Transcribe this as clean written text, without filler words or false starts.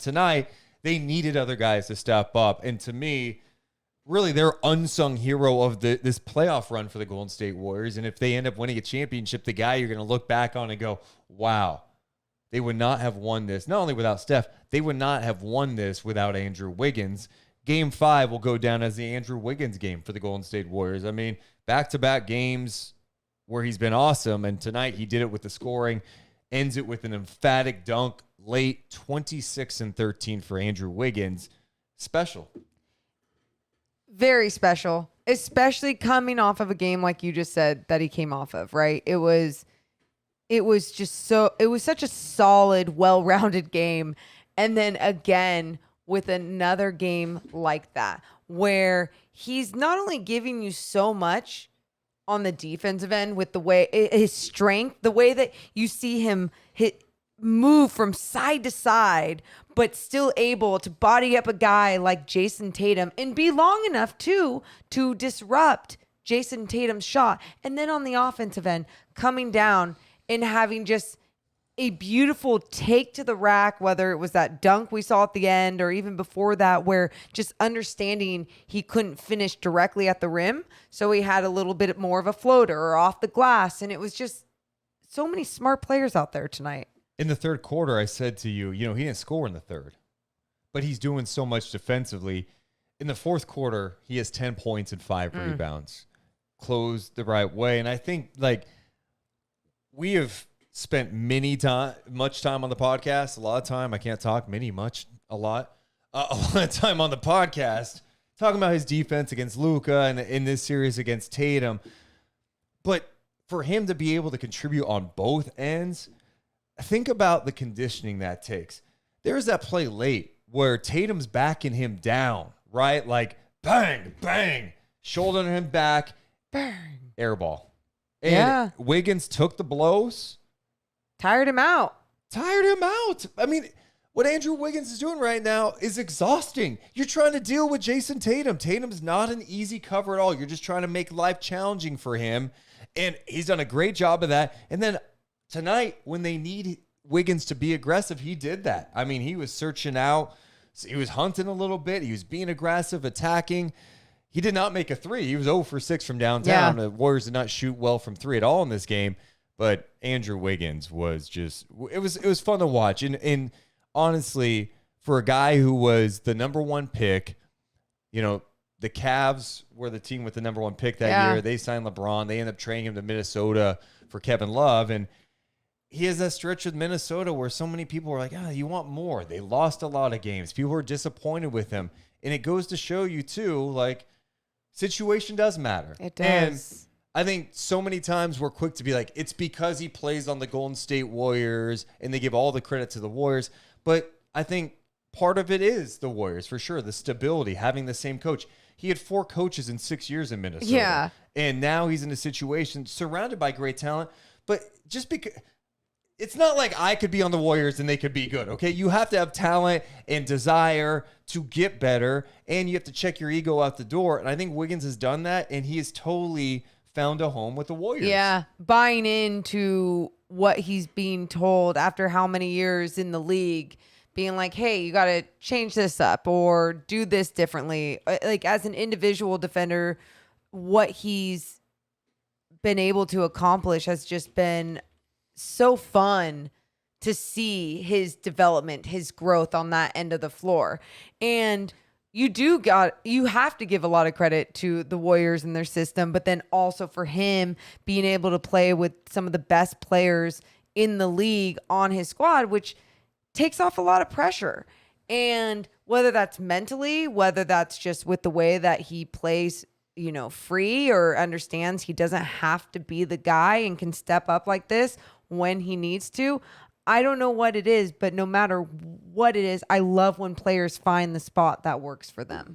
tonight, they needed other guys to step up. And to me, really their unsung hero of this playoff run for the Golden State Warriors. And if they end up winning a championship, the guy you're going to look back on and go, wow, they would not have won this. Not only without Steph, they would not have won this without Andrew Wiggins. Game 5 will go down as the Andrew Wiggins game for the Golden State Warriors. I mean, back-to-back games where he's been awesome. And tonight he did it with the scoring, ends it with an emphatic dunk late, 26-13 for Andrew Wiggins. Special. Very special, especially coming off of a game like you just said that he came off of, right? It was such a solid, well-rounded game. And then again, with another game like that, where he's not only giving you so much on the defensive end with the way his strength, the way that you see him move from side to side, but still able to body up a guy like Jason Tatum and be long enough too to disrupt Jason Tatum's shot. And then on the offensive end, coming down and having just a beautiful take to the rack, whether it was that dunk we saw at the end or even before that, where just understanding he couldn't finish directly at the rim. So he had a little bit more of a floater or off the glass. And it was just so many smart players out there tonight. In the third quarter, I said to you, he didn't score in the third, but he's doing so much defensively. In the fourth quarter, he has 10 points and 5 rebounds. Closed the right way. And I think, we have spent much time on the podcast, a lot of time. I can't talk, a lot of time on the podcast talking about his defense against Luka and in this series against Tatum. But for him to be able to contribute on both ends, think about the conditioning that takes. There's that play late where Tatum's backing him down, right? Like, bang, bang, shouldering him back, bang, air ball. And Wiggins took the blows. Tired him out. I mean, what Andrew Wiggins is doing right now is exhausting. You're trying to deal with Jason Tatum. Tatum's not an easy cover at all. You're just trying to make life challenging for him. And he's done a great job of that. And then tonight, when they need Wiggins to be aggressive, he did that. I mean, he was searching out. He was hunting a little bit. He was being aggressive, attacking. He did not make a 3. He was 0 for 6 from downtown. Yeah. The Warriors did not shoot well from 3 at all in this game. But Andrew Wiggins was just – it was fun to watch. And honestly, for a guy who was the number 1 pick, the Cavs were the team with the number 1 pick that year. They signed LeBron. They ended up trading him to Minnesota for Kevin Love. And he has that stretch with Minnesota where so many people were like, you want more. They lost a lot of games. People were disappointed with him. And it goes to show you, too, situation does matter. It does. And I think so many times we're quick to be like, it's because he plays on the Golden State Warriors, and they give all the credit to the Warriors. But I think part of it is the Warriors, for sure. The stability, having the same coach. He had 4 coaches in 6 years in Minnesota. Yeah. And now he's in a situation surrounded by great talent. But just because it's not like I could be on the Warriors and they could be good, okay? You have to have talent and desire to get better, and you have to check your ego out the door. And I think Wiggins has done that, and he has totally found a home with the Warriors. Yeah, buying into what he's being told after how many years in the league, being like, hey, you got to change this up or do this differently. As an individual defender, what he's been able to accomplish has just been so fun to see his development, his growth on that end of the floor. And you have to give a lot of credit to the Warriors and their system, but then also for him being able to play with some of the best players in the league on his squad, which takes off a lot of pressure. And whether that's mentally, whether that's just with the way that he plays, free or understands he doesn't have to be the guy and can step up like this when he needs to. I don't know what it is, but no matter what it is, I love when players find the spot that works for them.